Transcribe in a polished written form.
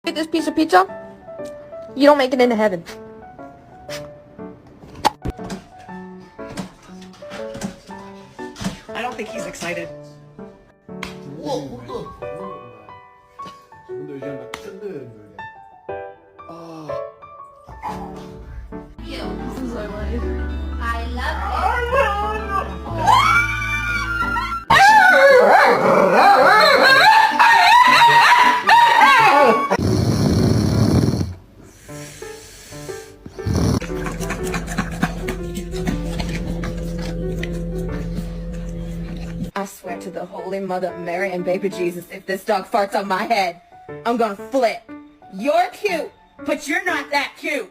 Eat this piece of pizza, you don't make it into heaven. I don't think he's excited. I love I swear to the Holy Mother Mary and baby Jesus, if this dog farts on my head, I'm gonna flip. You're cute, but you're not that cute.